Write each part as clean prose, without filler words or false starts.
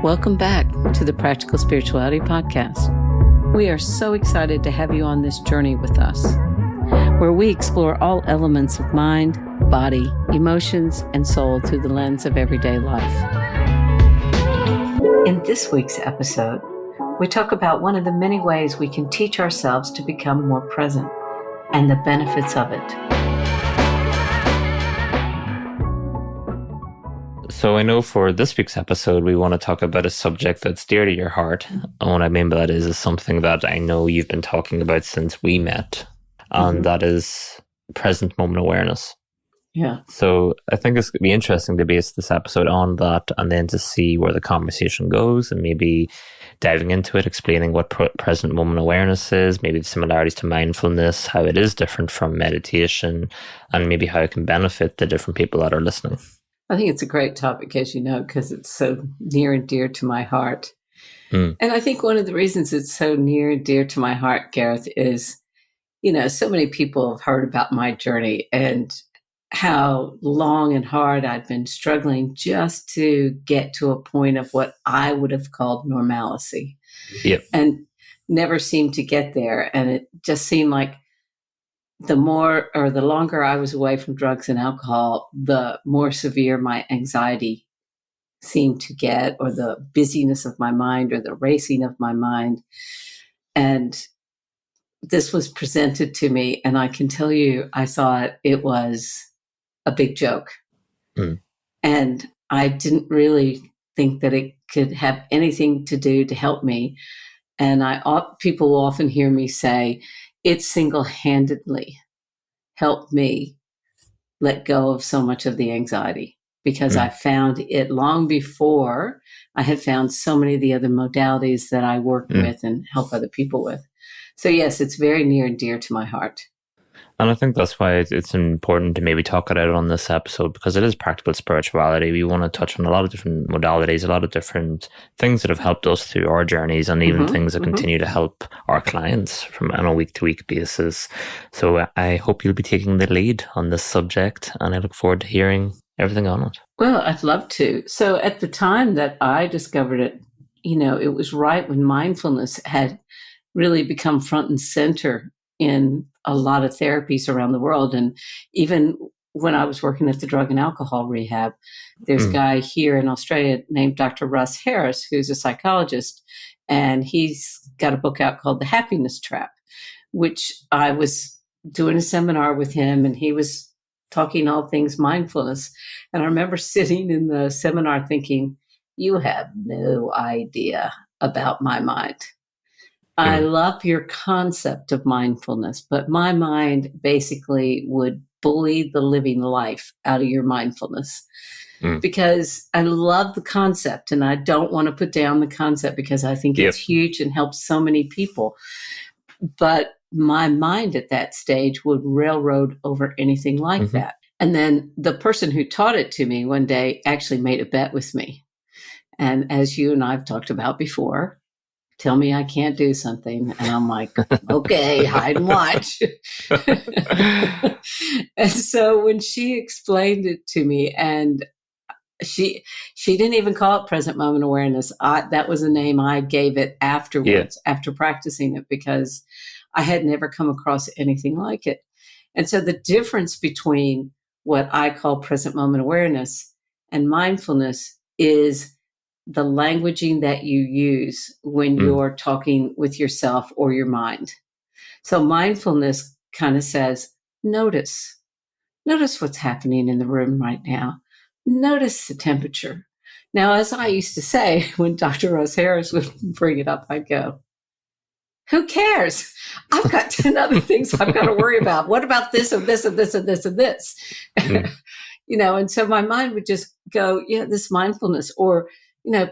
Welcome back to the Practical Spirituality Podcast. We are so excited to have you on this journey with us, where we explore all elements of mind, body, emotions, and soul through the lens of everyday life. In this week's episode, we talk about one of the many ways we can teach ourselves to become more present and the benefits of it. So I know for this week's episode, we want to talk about a subject that's dear to your heart. And what I mean by that is something that I know you've been talking about since we met, and that is present moment awareness. Yeah. So I think it's going to be interesting to base this episode on that and then to see where the conversation goes and maybe diving into it, explaining what present moment awareness is, maybe the similarities to mindfulness, how it is different from meditation, and maybe how it can benefit the different people that are listening. I think it's a great topic, as you know, because it's so near and dear to my heart. And I think one of the reasons it's so near and dear to my heart, Gareth, is, so many people have heard about my journey and how long and hard I've been struggling just to get to a point of what I would have called normalcy. Yep. And never seemed to get there. And it just seemed like the more or the longer I was away from drugs and alcohol, the more severe my anxiety seemed to get, or the busyness of my mind, or the racing of my mind. And this was presented to me, and I can tell you, I thought it was a big joke. And I didn't really think that it could have anything to do to help me. And people will often hear me say, it single-handedly helped me let go of so much of the anxiety, because I found it long before I had found so many of the other modalities that I work with and help other people with. So yes, it's very near and dear to my heart. And I think that's why it's important to maybe talk it out on this episode, because it is practical spirituality. We want to touch on a lot of different modalities, a lot of different things that have helped us through our journeys, and even things that continue to help our clients from on a week-to-week basis. So I hope you'll be taking the lead on this subject, and I look forward to hearing everything on it. Well, I'd love to. So at the time that I discovered it, it was right when mindfulness had really become front and center in a lot of therapies around the world. And even when I was working at the drug and alcohol rehab, there's a guy here in Australia named Dr. Russ Harris, who's a psychologist, and he's got a book out called The Happiness Trap, which I was doing a seminar with him, and he was talking all things mindfulness. And I remember sitting in the seminar thinking, you have no idea about my mind. I love your concept of mindfulness, but my mind basically would bully the living life out of your mindfulness, because I love the concept and I don't want to put down the concept, because I think it's huge and helps so many people. But my mind at that stage would railroad over anything like that. And then the person who taught it to me one day actually made a bet with me. And as you and I've talked about before, tell me I can't do something. And I'm like, okay, hide and watch. And so when she explained it to me, and she didn't even call it present moment awareness. That was a name I gave it afterwards, after practicing it, because I had never come across anything like it. And so the difference between what I call present moment awareness and mindfulness is the languaging that you use when you're talking with yourself or your mind. So mindfulness kind of says, notice what's happening in the room right now. Notice the temperature. Now, as I used to say, when Dr. Rose Harris would bring it up, I'd go, who cares? I've got 10 other things I've got to worry about. What about this and this and this and this and this? And so my mind would just go, this mindfulness, or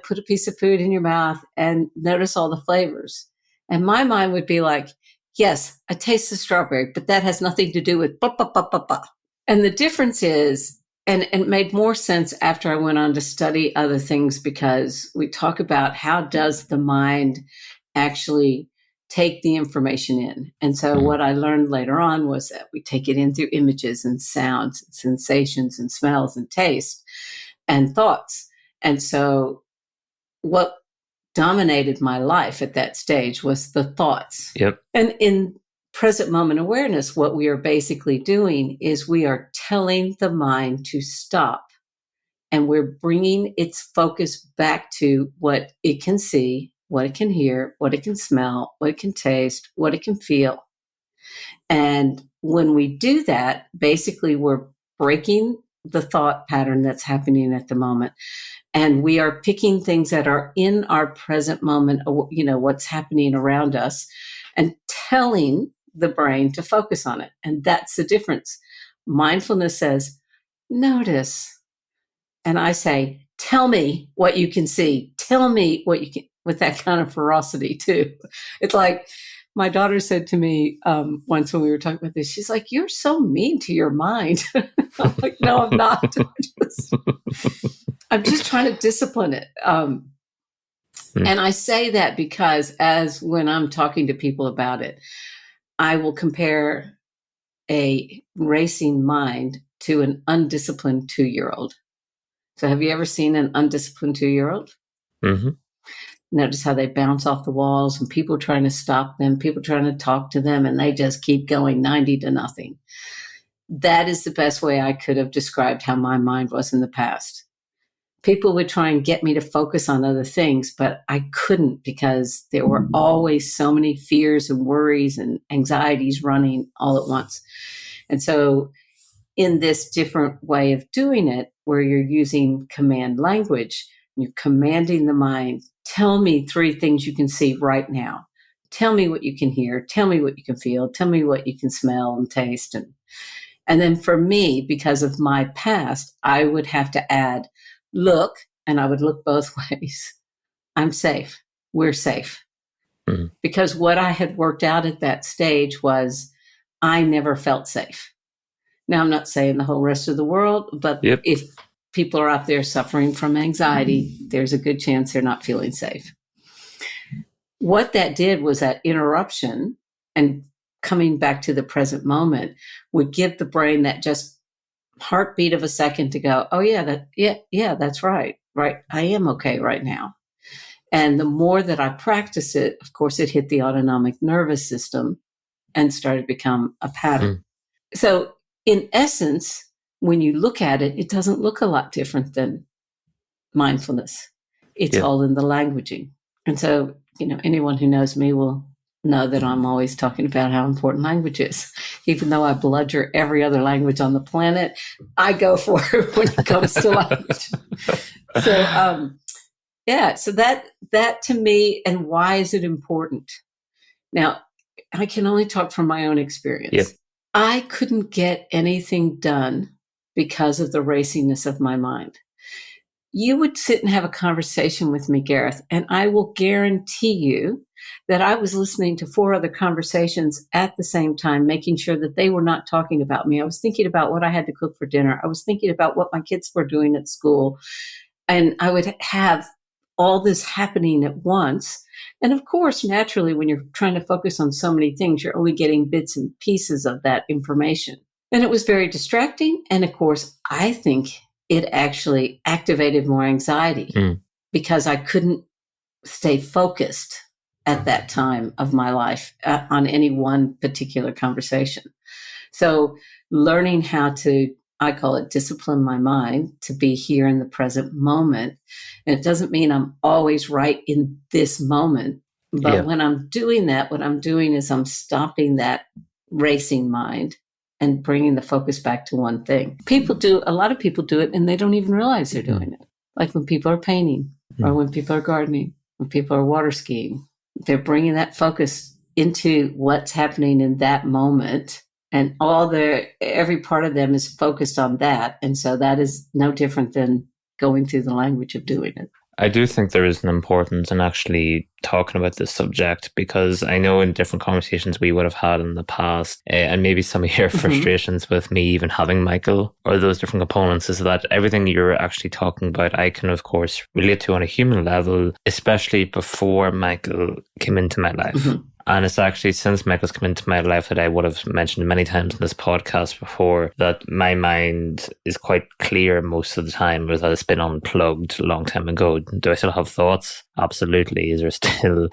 put a piece of food in your mouth and notice all the flavors. And my mind would be like, yes, I taste the strawberry, but that has nothing to do with blah, blah, blah, blah, blah. And the difference is, and it made more sense after I went on to study other things, because we talk about how does the mind actually take the information in. And so what I learned later on was that we take it in through images and sounds, and sensations and smells and taste and thoughts. And so what dominated my life at that stage was the thoughts. Yep. And in present moment awareness, what we are basically doing is we are telling the mind to stop, and we're bringing its focus back to what it can see, what it can hear, what it can smell, what it can taste, what it can feel. And when we do that, basically we're breaking the thought pattern that's happening at the moment. And we are picking things that are in our present moment, what's happening around us, and telling the brain to focus on it. And that's the difference. Mindfulness says, notice. And I say, tell me what you can see. Tell me what you can, with that kind of ferocity too. It's like my daughter said to me once when we were talking about this, she's like, you're so mean to your mind. I'm like, no, I'm not. I'm just trying to discipline it. And I say that because when I'm talking to people about it, I will compare a racing mind to an undisciplined 2-year-old. So have you ever seen an undisciplined 2-year-old? Mm-hmm. Notice how they bounce off the walls and people trying to stop them, people trying to talk to them, and they just keep going 90-0. That is the best way I could have described how my mind was in the past. People would try and get me to focus on other things, but I couldn't because there were always so many fears and worries and anxieties running all at once. And so in this different way of doing it, where you're using command language, you're commanding the mind, tell me 3 things you can see right now. Tell me what you can hear. Tell me what you can feel. Tell me what you can smell and taste. And then for me, because of my past, I would have to add, look, and I would look both ways. I'm safe. We're safe. Mm-hmm. Because what I had worked out at that stage was I never felt safe. Now, I'm not saying the whole rest of the world, but if people are out there suffering from anxiety, there's a good chance they're not feeling safe. What that did was that interruption and coming back to the present moment would give the brain that just heartbeat of a second to go, oh yeah, that's right. Right. I am okay right now. And the more that I practice it, of course, it hit the autonomic nervous system and started to become a pattern. So in essence, when you look at it, it doesn't look a lot different than mindfulness. It's all in the languaging. And so, anyone who knows me will know that I'm always talking about how important language is. Even though I bludger every other language on the planet, I go for it when it comes to language. So that to me, and why is it important? Now, I can only talk from my own experience. Yep. I couldn't get anything done because of the raciness of my mind. You would sit and have a conversation with me, Gareth, and I will guarantee you that I was listening to 4 other conversations at the same time, making sure that they were not talking about me. I was thinking about what I had to cook for dinner. I was thinking about what my kids were doing at school. And I would have all this happening at once. And of course, naturally, when you're trying to focus on so many things, you're only getting bits and pieces of that information. And it was very distracting. And of course, I think it actually activated more anxiety because I couldn't stay focused at that time of my life on any one particular conversation. So learning how to, I call it discipline my mind to be here in the present moment. And it doesn't mean I'm always right in this moment. But when I'm doing that, what I'm doing is I'm stopping that racing mind and bringing the focus back to one thing. A lot of people do it and they don't even realize they're doing it. Like when people are painting or when people are gardening, when people are water skiing, they're bringing that focus into what's happening in that moment, and every part of them is focused on that. And so that is no different than going through the language of doing it. I do think there is an importance in actually talking about this subject, because I know in different conversations we would have had in the past, and maybe some of your frustrations with me even having Michael or those different components, is that everything you're actually talking about, I can of course relate to on a human level, especially before Michael came into my life. And it's actually since Michael's come into my life that I would have mentioned many times in this podcast before that my mind is quite clear most of the time, or that it's been unplugged a long time ago. Do I still have thoughts? Absolutely. Is there still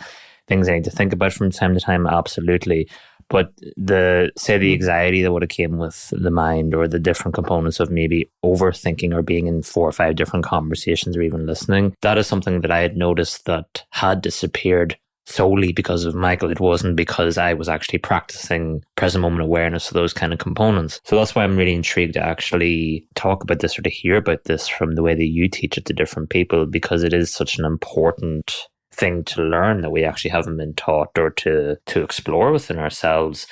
things I need to think about from time to time? Absolutely. But the anxiety that would have came with the mind, or the different components of maybe overthinking or being in 4 or 5 different conversations or even listening, that is something that I had noticed that had disappeared solely because of Michael. It wasn't because I was actually practicing present moment awareness of those kind of components. So that's why I'm really intrigued to actually talk about this or to hear about this from the way that you teach it to different people, because it is such an important thing to learn that we actually haven't been taught or to explore within ourselves.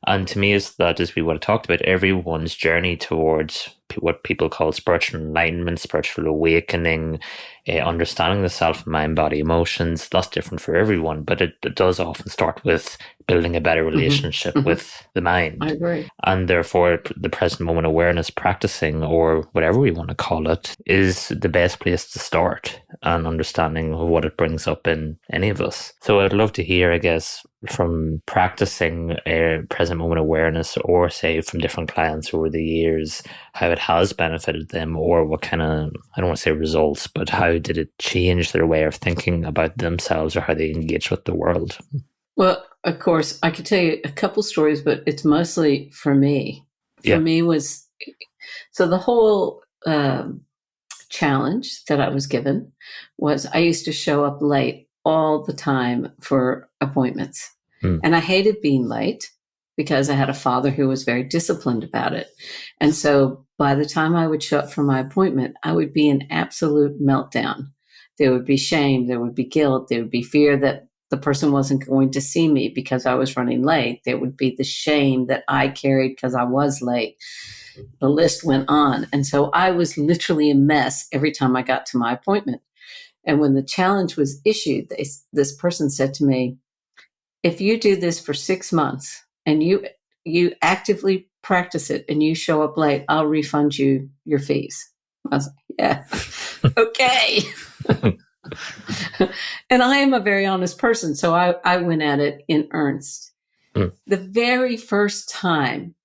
And to me, is that, as we would have talked about, everyone's journey towards what people call spiritual enlightenment, spiritual awakening, understanding the self, mind, body, emotions, that's different for everyone. But it does often start with building a better relationship with the mind. I agree. And therefore, the present moment awareness practicing, or whatever we want to call it, is the best place to start, and understanding of what it brings up in any of us. So I'd love to hear, I guess, from practicing present moment awareness, or say from different clients over the years, how it has benefited them, or what kind of, I don't want to say results, but how did it change their way of thinking about themselves or how they engage with the world? Well, of course, I could tell you a couple stories, but it's mostly for me. For me was, so the whole challenge that I was given was I used to show up late all the time for appointments. And I hated being late because I had a father who was very disciplined about it. And so by the time I would show up for my appointment, I would be in absolute meltdown. There would be shame, there would be guilt, there would be fear that the person wasn't going to see me because I was running late. There would be the shame that I carried because I was late. The list went on. And so I was literally a mess every time I got to my appointment. And when the challenge was issued, this person said to me, if you do this for 6 months and you actively practice it and you show up late, I'll refund you your fees. I was like, yeah, okay. And I am a very honest person, so I went at it in earnest. The very first time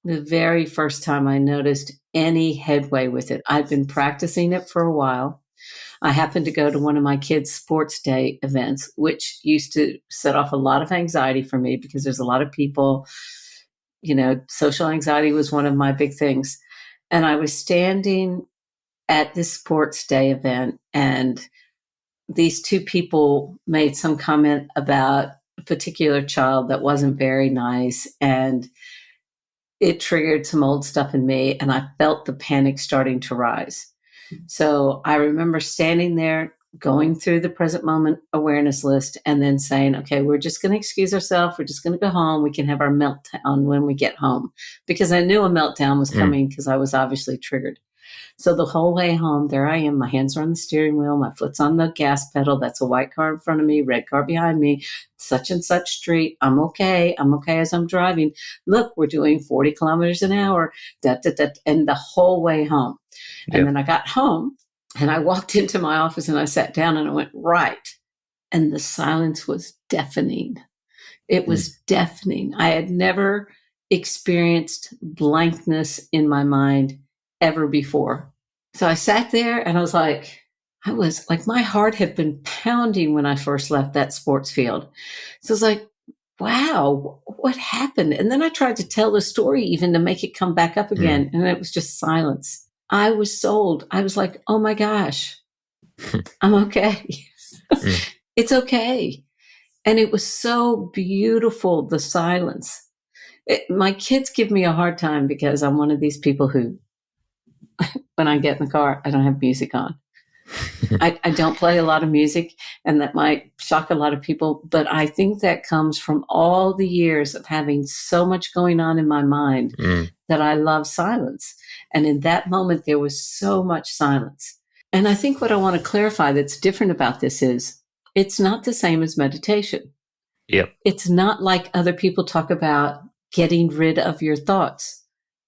I noticed any headway with it, I'd been practicing it for a while. I happened to go to one of my kids' sports day events, which used to set off a lot of anxiety for me because there's a lot of people, social anxiety was one of my big things. And I was standing at this sports day event, and these 2 people made some comment about a particular child that wasn't very nice, and it triggered some old stuff in me, and I felt the panic starting to rise. So I remember standing there, going through the present moment awareness list, and then saying, okay, we're just going to excuse ourselves. We're just going to go home. We can have our meltdown when we get home, because I knew a meltdown was coming because I was obviously triggered. So the whole way home, there I am. My hands are on the steering wheel. My foot's on the gas pedal. That's a white car in front of me, red car behind me, such and such street. I'm okay. I'm okay as I'm driving. Look, we're doing 40 kilometers an hour, and the whole way home. And then I got home and I walked into my office and I sat down and I went, right. And the silence was deafening. It was deafening. I had never experienced blankness in my mind ever before. So I sat there and I was like, my heart had been pounding when I first left that sports field. So I was like, wow, what happened? And then I tried to tell the story even to make it come back up again. And it was just silence. I was sold. I was like, oh my gosh, I'm okay. It's okay. And it was so beautiful, the silence. My kids give me a hard time because I'm one of these people who, when I get in the car, I don't have music on. I don't play a lot of music, and that might shock a lot of people, but I think that comes from all the years of having so much going on in my mind that I love silence. And in that moment, there was so much silence. And I think what I want to clarify that's different about this is it's not the same as meditation. Yep. It's not like other people talk about getting rid of your thoughts.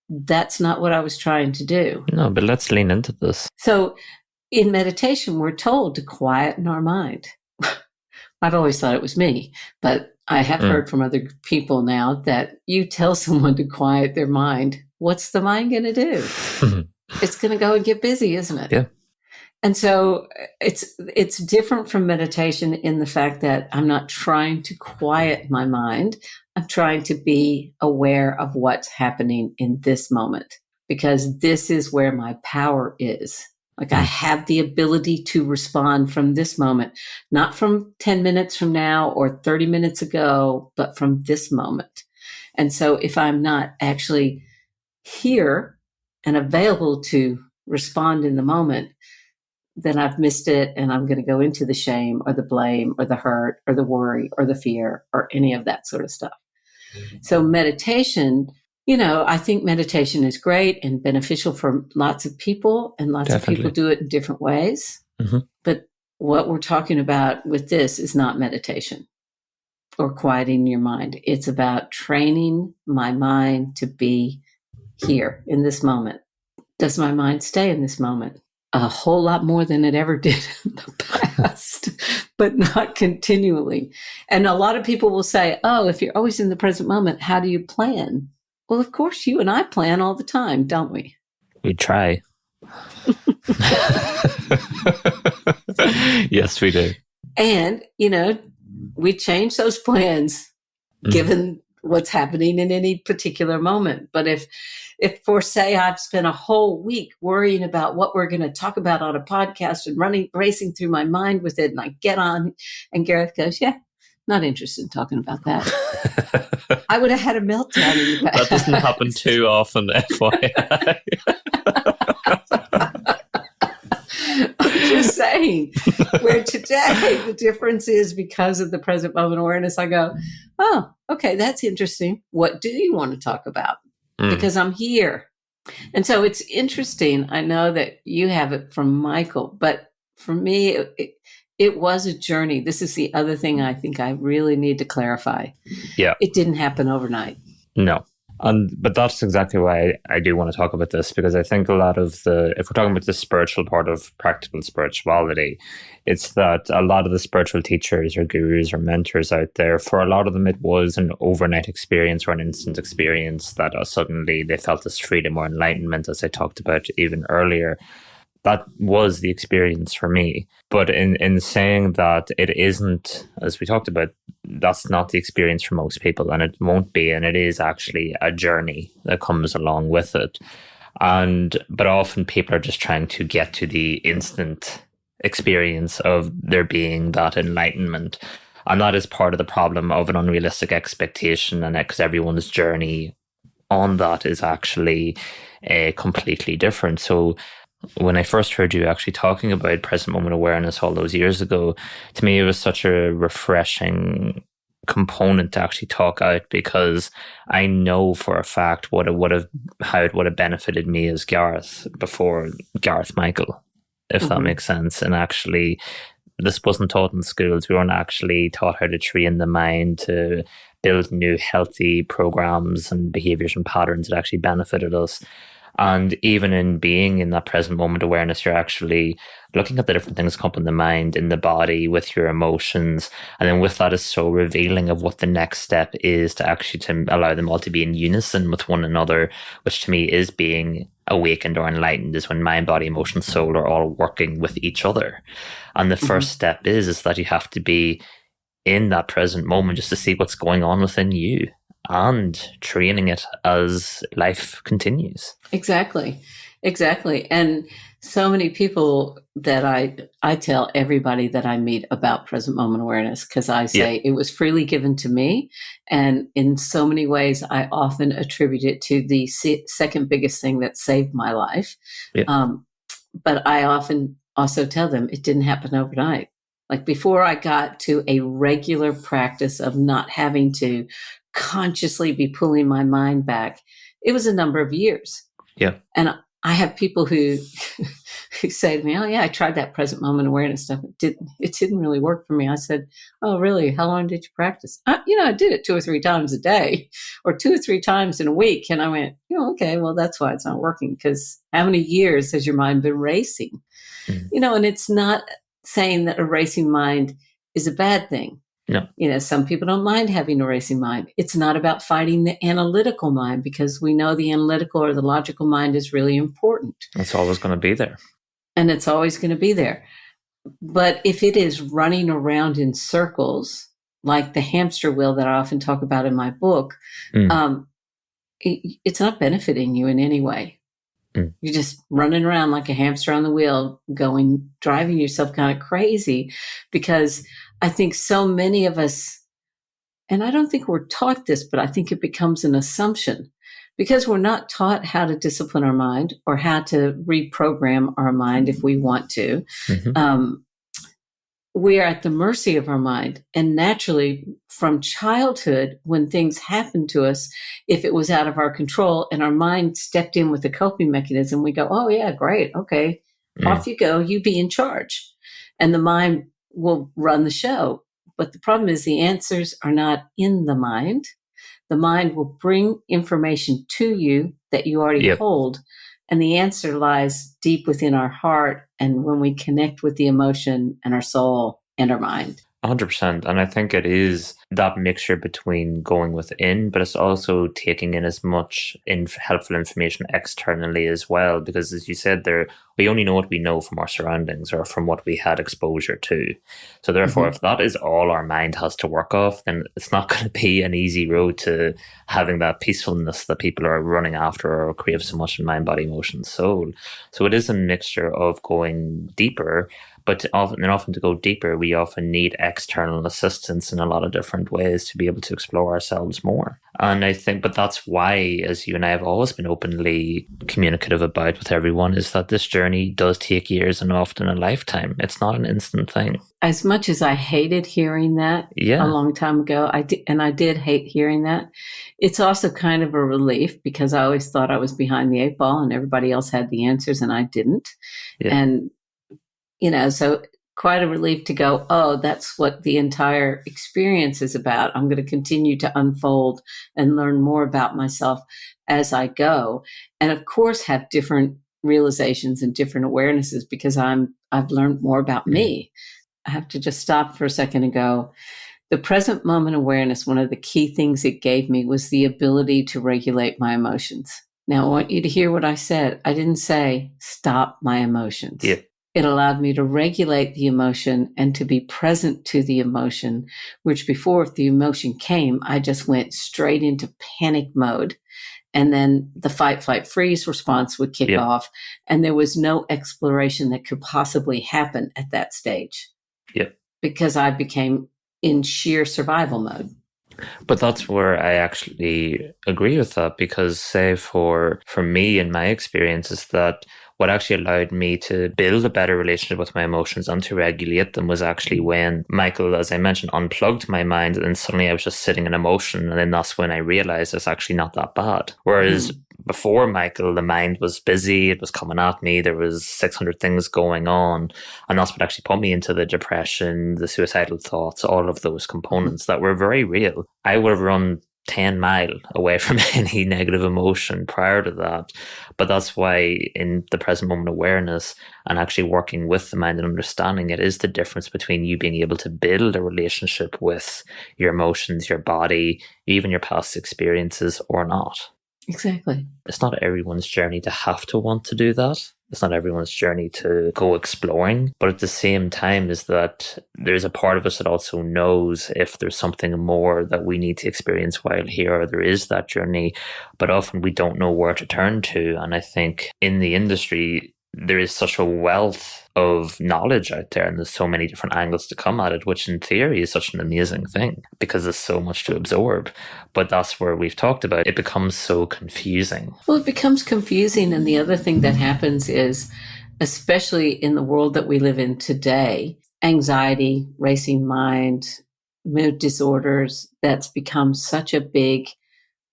That's not what I was trying to do. No, but let's lean into this. So in meditation, we're told to quieten our mind. I've always thought it was me, but I have heard from other people now that you tell someone to quiet their mind. What's the mind going to do? It's going to go and get busy, isn't it? Yeah. And so it's different from meditation in the fact that I'm not trying to quiet my mind. I'm trying to be aware of what's happening in this moment, because this is where my power is. Like, I have the ability to respond from this moment, not from 10 minutes from now or 30 minutes ago, but from this moment. And so if I'm not actually here and available to respond in the moment, then I've missed it, and I'm going to go into the shame or the blame or the hurt or the worry or the fear or any of that sort of stuff. So meditation, I think meditation is great and beneficial for lots of people, and lots of people do it in different ways. But what we're talking about with this is not meditation or quieting your mind. It's about training my mind to be here in this moment. Does my mind stay in this moment? A whole lot more than it ever did in the past, but not continually. And a lot of people will say, oh, if you're always in the present moment, how do you plan? Well, of course, you and I plan all the time, don't we? We try. Yes, we do. And, we change those plans given what's happening in any particular moment. But if for say I've spent a whole week worrying about what we're going to talk about on a podcast and racing through my mind with it, and I get on and Gareth goes, yeah, not interested in talking about that. I would have had a meltdown in the past. That doesn't happen too often, FYI. I'm just saying, where today the difference is because of the present moment awareness, I go, oh, okay, that's interesting. What do you want to talk about? Because I'm here. And so it's interesting. I know that you have it from Michael, but for me, it was a journey. This is the other thing I think I really need to clarify. Yeah. It didn't happen overnight. No. But that's exactly why I do want to talk about this, because I think a lot of if we're talking about the spiritual part of practical spirituality, it's that a lot of the spiritual teachers or gurus or mentors out there, for a lot of them, it was an overnight experience or an instant experience that suddenly they felt this freedom or enlightenment, as I talked about even earlier. That was the experience for me. But in saying that it isn't, as we talked about, that's not the experience for most people, and it won't be, and it is actually a journey that comes along with it. But often people are just trying to get to the instant experience of there being that enlightenment. And that is part of the problem of an unrealistic expectation, and because everyone's journey on that is actually completely different. So when I first heard you actually talking about present moment awareness all those years ago, to me it was such a refreshing component to actually talk out, because I know for a fact how it would have benefited me as Gareth before Gareth Michael, if that makes sense. And actually, this wasn't taught in schools. We weren't actually taught how to train the mind to build new healthy programs and behaviors and patterns that actually benefited us. And even in being in that present moment awareness, you're actually looking at the different things come up in the mind, in the body, with your emotions. And then with that is so revealing of what the next step is to actually to allow them all to be in unison with one another, which to me is being awakened or enlightened, is when mind, body, emotion, soul are all working with each other. And the first step is that you have to be in that present moment just to see what's going on within you, and training it as life continues. Exactly. And so many people that I tell everybody that I meet about present moment awareness, because I say it was freely given to me. And in so many ways, I often attribute it to the second biggest thing that saved my life. But I often also tell them it didn't happen overnight. Like, before I got to a regular practice of not having to consciously be pulling my mind back, it was a number of years. Yeah. And I have people who say to me, oh yeah, I tried that present moment awareness stuff. It didn't really work for me. I said, oh really? How long did you practice? I did it 2 or 3 times a day, or 2 or 3 times in a week. And I went, okay, well, that's why it's not working, because how many years has your mind been racing? And it's not saying that a racing mind is a bad thing. No. Some people don't mind having a racing mind. It's not about fighting the analytical mind, because we know the analytical or the logical mind is really important. It's always going to be there. And it's always going to be there. But if it is running around in circles, like the hamster wheel that I often talk about in my book, it's not benefiting you in any way. You're just running around like a hamster on the wheel, driving yourself kind of crazy, because I think so many of us, and I don't think we're taught this, but I think it becomes an assumption, because we're not taught how to discipline our mind or how to reprogram our mind if we want to. We are at the mercy of our mind. And naturally, from childhood, when things happen to us, if it was out of our control and our mind stepped in with a coping mechanism, we go, oh, yeah, great. Okay, off you go. You be in charge. And the mind will run the show. But the problem is the answers are not in the mind. The mind will bring information to you that you already hold. And the answer lies deep within our heart, and when we connect with the emotion and our soul and our mind. 100%. And I think it is that mixture between going within, but it's also taking in as much helpful information externally as well. Because as you said there, we only know what we know from our surroundings or from what we had exposure to. So therefore, if that is all our mind has to work off, then it's not going to be an easy road to having that peacefulness that people are running after or crave so much in mind, body, emotion, soul. So it is a mixture of going deeper. But often to go deeper, we often need external assistance in a lot of different ways to be able to explore ourselves more. And I think, but that's why, as you and I have always been openly communicative about with everyone, is that this journey does take years and often a lifetime. It's not an instant thing. As much as I hated hearing that a long time ago, I did hate hearing that. It's also kind of a relief, because I always thought I was behind the eight ball and everybody else had the answers and I didn't. And so quite a relief to go, oh, that's what the entire experience is about. I'm going to continue to unfold and learn more about myself as I go. And of course, have different realizations and different awarenesses, because I've learned more about me. I have to just stop for a second and go, the present moment awareness, one of the key things it gave me was the ability to regulate my emotions. Now, I want you to hear what I said. I didn't say stop my emotions. It allowed me to regulate the emotion and to be present to the emotion, which before, if the emotion came, I just went straight into panic mode. And then the fight, flight, freeze response would kick off. And there was no exploration that could possibly happen at that stage. Because I became in sheer survival mode. But that's where I actually agree with that, because say for me and my experience is that what actually allowed me to build a better relationship with my emotions and to regulate them was actually when Michael, as I mentioned, unplugged my mind, and suddenly I was just sitting in emotion, and then that's when I realized it's actually not that bad. Whereas before Michael, the mind was busy, it was coming at me, there was 600 things going on, and that's what actually put me into the depression, the suicidal thoughts, all of those components that were very real. I would have run 10 miles away from any negative emotion prior to that. But that's why in the present moment awareness and actually working with the mind and understanding it is the difference between you being able to build a relationship with your emotions, your body, even your past experiences, or not. Exactly. It's not everyone's journey to have to want to do that. It's not everyone's journey to go exploring. But at the same time is that there's a part of us that also knows if there's something more that we need to experience while here, or there is that journey. But often we don't know where to turn to. And I think in the industry, there is such a wealth of knowledge out there, and there's so many different angles to come at it, which in theory is such an amazing thing because there's so much to absorb. But that's where we've talked about it becomes so confusing. Well, it becomes confusing. And the other thing that happens is, especially in the world that we live in today, anxiety, racing mind, mood disorders, that's become such a big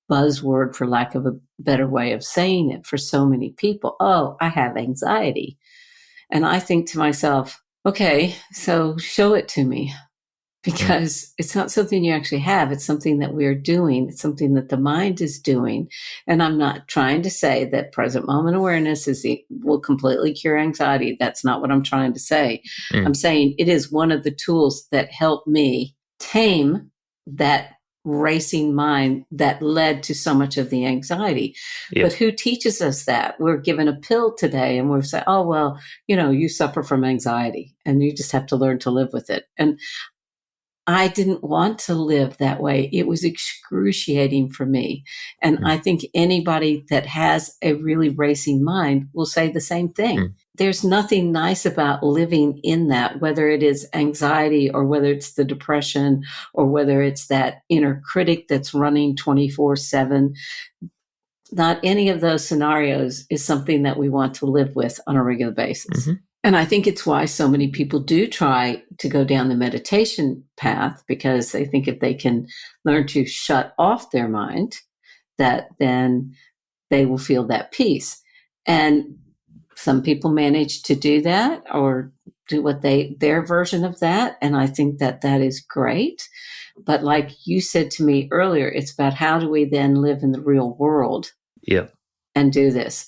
buzzword, for lack of a better way of saying it, for so many people. Oh, I have anxiety. And I think to myself, okay, so show it to me, because it's not something you actually have. It's something that we're doing. It's something that the mind is doing. And I'm not trying to say that present moment awareness will completely cure anxiety. That's not what I'm trying to say. I'm saying it is one of the tools that help me tame that racing mind that led to so much of the anxiety. Yep. But who teaches us that? We're given a pill today and we're saying, oh, well, you suffer from anxiety and you just have to learn to live with it. And I didn't want to live that way. It was excruciating for me. And I think anybody that has a really racing mind will say the same thing. There's nothing nice about living in that, whether it is anxiety or whether it's the depression or whether it's that inner critic that's running 24/7. Not any of those scenarios is something that we want to live with on a regular basis. Mm-hmm. And I think it's why so many people do try to go down the meditation path, because they think if they can learn to shut off their mind, that then they will feel that peace. And some people manage to do that or do their version of that. And I think that is great. But like you said to me earlier, it's about how do we then live in the real world and do this.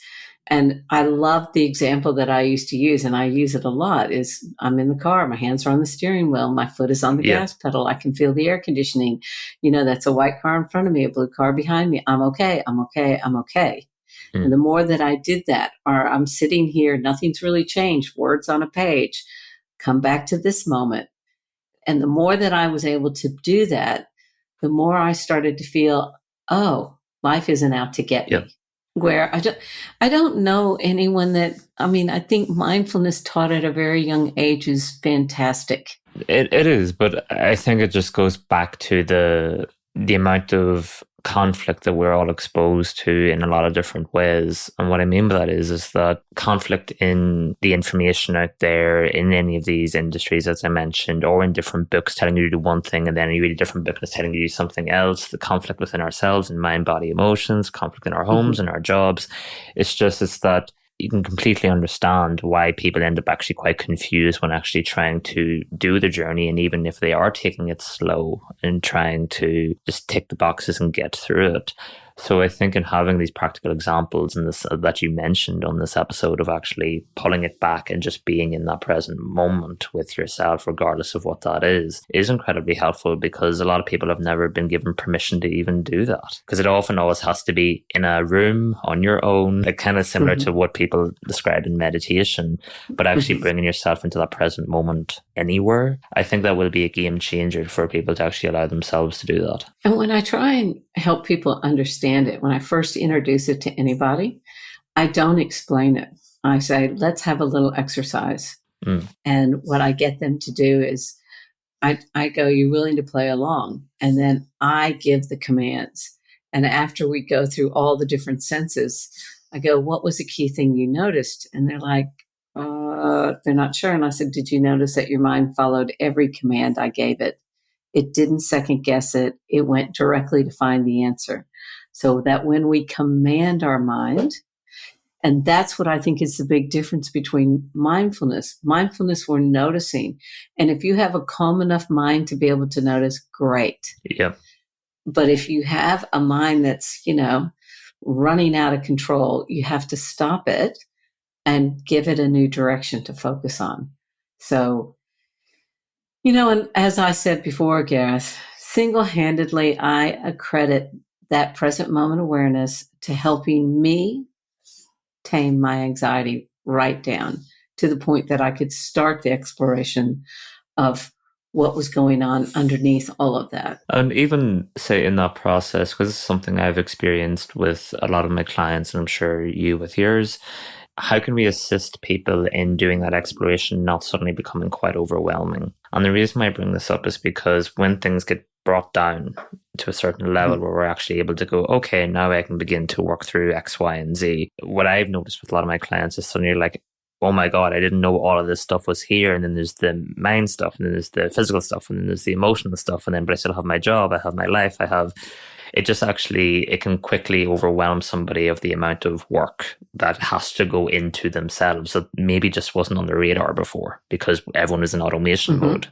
And I love the example that I used to use, and I use it a lot, is I'm in the car, my hands are on the steering wheel, my foot is on the gas pedal, I can feel the air conditioning. That's a white car in front of me, a blue car behind me. I'm okay, I'm okay, I'm okay. And the more that I did that, or I'm sitting here, nothing's really changed, words on a page, come back to this moment. And the more that I was able to do that, the more I started to feel, oh, life isn't out to get me. Where I don't know anyone that, I think mindfulness taught at a very young age is fantastic. It is, but I think it just goes back to the amount of conflict that we're all exposed to in a lot of different ways. And what I mean by that is that conflict in the information out there in any of these industries, as I mentioned, or in different books telling you to do one thing and then you read a different book that's telling you to do something else, the conflict within ourselves in mind, body, emotions, conflict in our homes and our jobs. It's that you can completely understand why people end up actually quite confused when actually trying to do the journey. And even if they are taking it slow and trying to just tick the boxes and get through it. So I think in having these practical examples in this that you mentioned on this episode of actually pulling it back and just being in that present moment with yourself, regardless of what that is incredibly helpful, because a lot of people have never been given permission to even do that. Because it often always has to be in a room on your own, like kind of similar to what people described in meditation, but actually bringing yourself into that present moment anywhere. I think that will be a game changer for people to actually allow themselves to do that. And when I try and help people understand it, when I first introduce it to anybody, I don't explain it. I say, let's have a little exercise. And what I get them to do is I go, you willing to play along? And then I give the commands. And after we go through all the different senses, I go, what was the key thing you noticed? And they're like, they're not sure. And I said, did you notice that your mind followed every command I gave it? It didn't second guess it. It went directly to find the answer. So that when we command our mind, and that's what I think is the big difference between mindfulness. Mindfulness, we're noticing. And if you have a calm enough mind to be able to notice, great. Yeah. But if you have a mind that's, running out of control, you have to stop it and give it a new direction to focus on. So, and as I said before, Gareth, single-handedly, I accredit that present moment awareness to helping me tame my anxiety right down to the point that I could start the exploration of what was going on underneath all of that. And even say in that process, because it's something I've experienced with a lot of my clients, and I'm sure you with yours, how can we assist people in doing that exploration not suddenly becoming quite overwhelming? And the reason why I bring this up is because when things get brought down to a certain level where we're actually able to go, okay, now I can begin to work through X, Y, and Z. What I've noticed with a lot of my clients is suddenly like, oh my God, I didn't know all of this stuff was here. And then there's the mind stuff, and then there's the physical stuff, and then there's the emotional stuff. And then, but I still have my job, I have my life, it can quickly overwhelm somebody of the amount of work that has to go into themselves that maybe just wasn't on the radar before because everyone is in automation mode.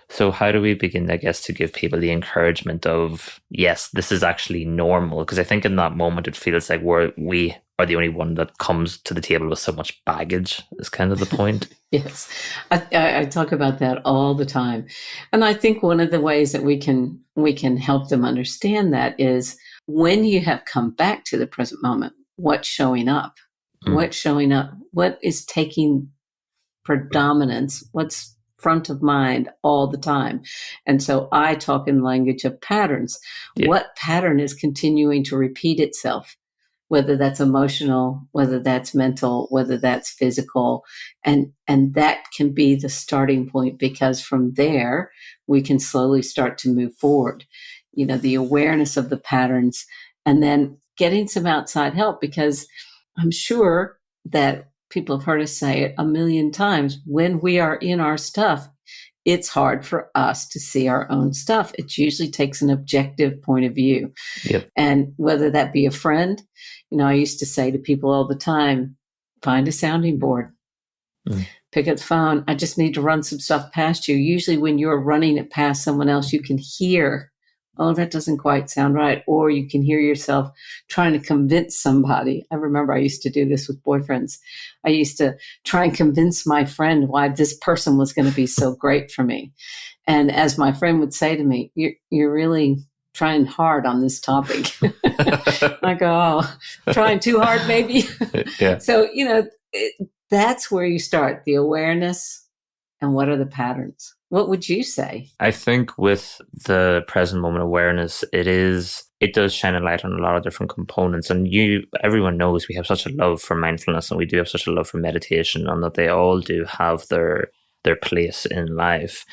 So how do we begin, I guess, to give people the encouragement of, yes, this is actually normal? Because I think in that moment, it feels like we are the only one that comes to the table with so much baggage, is kind of the point. Yes, I talk about that all the time. And I think one of the ways that we can help them understand that is when you have come back to the present moment, what's showing up? What's showing up? What is taking predominance? What's front of mind all the time? And so I talk in language of patterns. Yeah. What pattern is continuing to repeat itself? Whether that's emotional, whether that's mental, whether that's physical. And that can be the starting point, because from there, we can slowly start to move forward. The awareness of the patterns, and then getting some outside help, because I'm sure that people have heard us say it a million times. When we are in our stuff, it's hard for us to see our own stuff. It usually takes an objective point of view. Yep. And whether that be a friend, I used to say to people all the time, find a sounding board, pick up the phone. I just need to run some stuff past you. Usually when you're running it past someone else, you can hear, oh, that doesn't quite sound right. Or you can hear yourself trying to convince somebody. I remember I used to do this with boyfriends. I used to try and convince my friend why this person was going to be so great for me. And as my friend would say to me, you're really trying hard on this topic. I go, oh, trying too hard, maybe. Yeah. So, that's where you start, the awareness and what are the patterns. What would you say? I think with the present moment awareness, it does shine a light on a lot of different components. And everyone knows we have such a love for mindfulness, and we do have such a love for meditation, and that they all do have their place in life.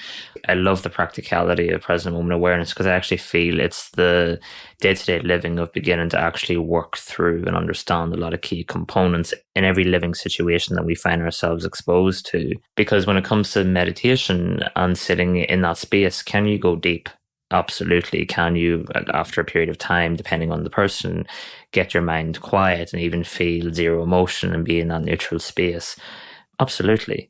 I love the practicality of present moment awareness, because I actually feel it's the day-to-day living of beginning to actually work through and understand a lot of key components in every living situation that we find ourselves exposed to. Because when it comes to meditation and sitting in that space, can you go deep? Absolutely. Can you, after a period of time, depending on the person, get your mind quiet and even feel zero emotion and be in that neutral space? Absolutely.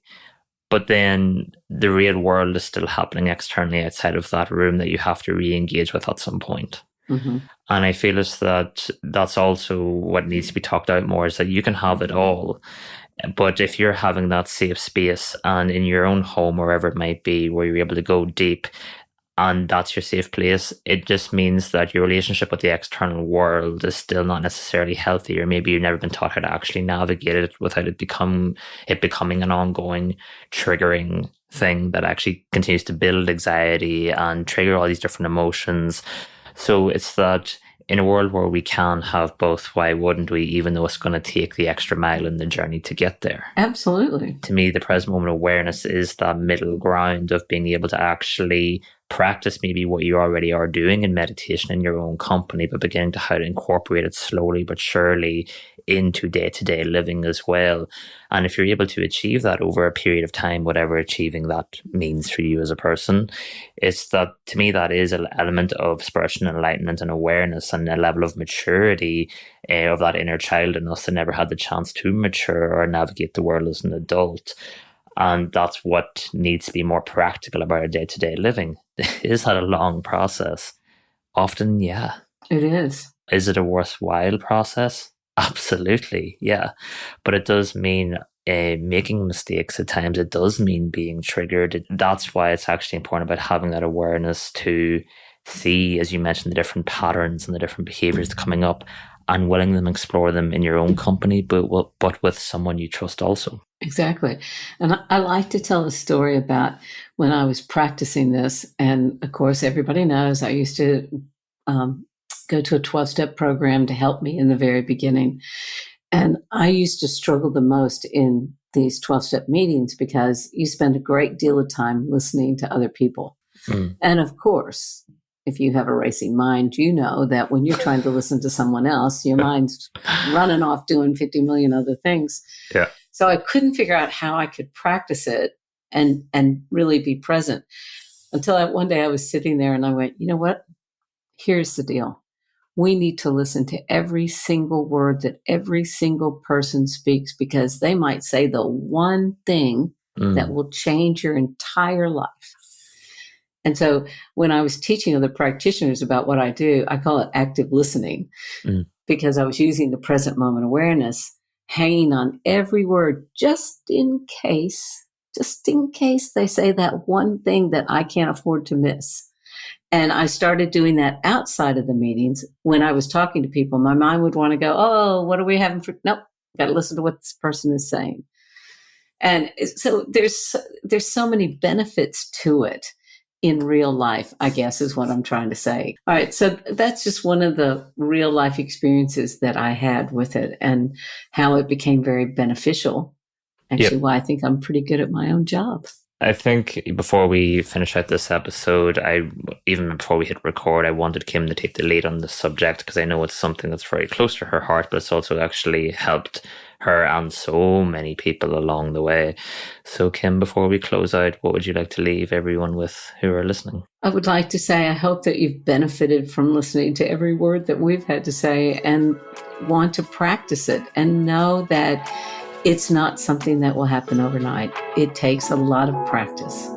But then the real world is still happening externally outside of that room that you have to re-engage with at some point. Mm-hmm. And I feel that's also what needs to be talked out more, is that you can have it all. But if you're having that safe space, and in your own home, wherever it might be, where you're able to go deep, and that's your safe place, it just means that your relationship with the external world is still not necessarily healthy, or maybe you've never been taught how to actually navigate it without it becoming an ongoing triggering thing that actually continues to build anxiety and trigger all these different emotions. So it's that in a world where we can have both, why wouldn't we, even though it's going to take the extra mile in the journey to get there? Absolutely. To me, the present moment awareness is that middle ground of being able to actually practice maybe what you already are doing in meditation in your own company, but beginning to how to incorporate it slowly but surely into day-to-day living as well. And if you're able to achieve that over a period of time, whatever achieving that means for you as a person, it's that, to me, that is an element of spiritual enlightenment and awareness, and a level of maturity of that inner child in us that never had the chance to mature or navigate the world as an adult. And that's what needs to be more practical about our day-to-day living. Is that a long process? Often, yeah. It is. Is it a worthwhile process? Absolutely, yeah. But it does mean making mistakes at times. It does mean being triggered. That's why it's actually important about having that awareness to see, as you mentioned, the different patterns and the different behaviors coming up, and willing them, explore them in your own company, but with someone you trust also. Exactly. And I like to tell a story about when I was practicing this. And of course, everybody knows I used to go to a 12-step program to help me in the very beginning. And I used to struggle the most in these 12-step meetings, because you spend a great deal of time listening to other people. And of course, if you have a racing mind, you know that when you're trying to listen to someone else, your mind's running off doing 50 million other things. Yeah. So I couldn't figure out how I could practice it and really be present, until one day I was sitting there and I went, you know what? Here's the deal. We need to listen to every single word that every single person speaks, because they might say the one thing that will change your entire life. And so when I was teaching other practitioners about what I do, I call it active listening, because I was using the present moment awareness, hanging on every word just in case they say that one thing that I can't afford to miss. And I started doing that outside of the meetings. When I was talking to people, my mind would want to go, oh, what are we having for? Nope, got to listen to what this person is saying. And so there's so many benefits to it in real life, I guess, is what I'm trying to say. All right, so that's just one of the real life experiences that I had with it and how it became very beneficial. Actually, why I think I'm pretty good at my own job. I think before we finish out this episode, even before we hit record, I wanted Kim to take the lead on the subject because I know it's something that's very close to her heart, but it's also actually helped her and so many people along the way. So Kim, before we close out, what would you like to leave everyone with who are listening? I would like to say I hope that you've benefited from listening to every word that we've had to say and want to practice it and know that it's not something that will happen overnight. It takes a lot of practice.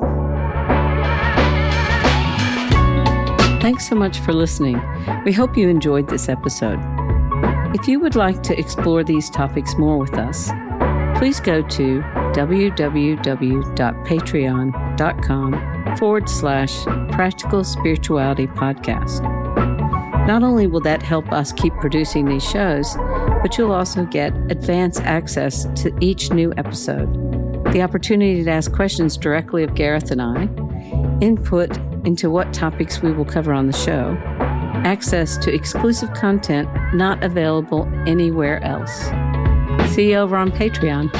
Thanks so much for listening. We hope you enjoyed this episode. If you would like to explore these topics more with us, please go to www.patreon.com/Practical Spirituality Podcast. Not only will that help us keep producing these shows, but you'll also get advance access to each new episode, the opportunity to ask questions directly of Gareth and I, input into what topics we will cover on the show, access to exclusive content not available anywhere else. See you over on Patreon.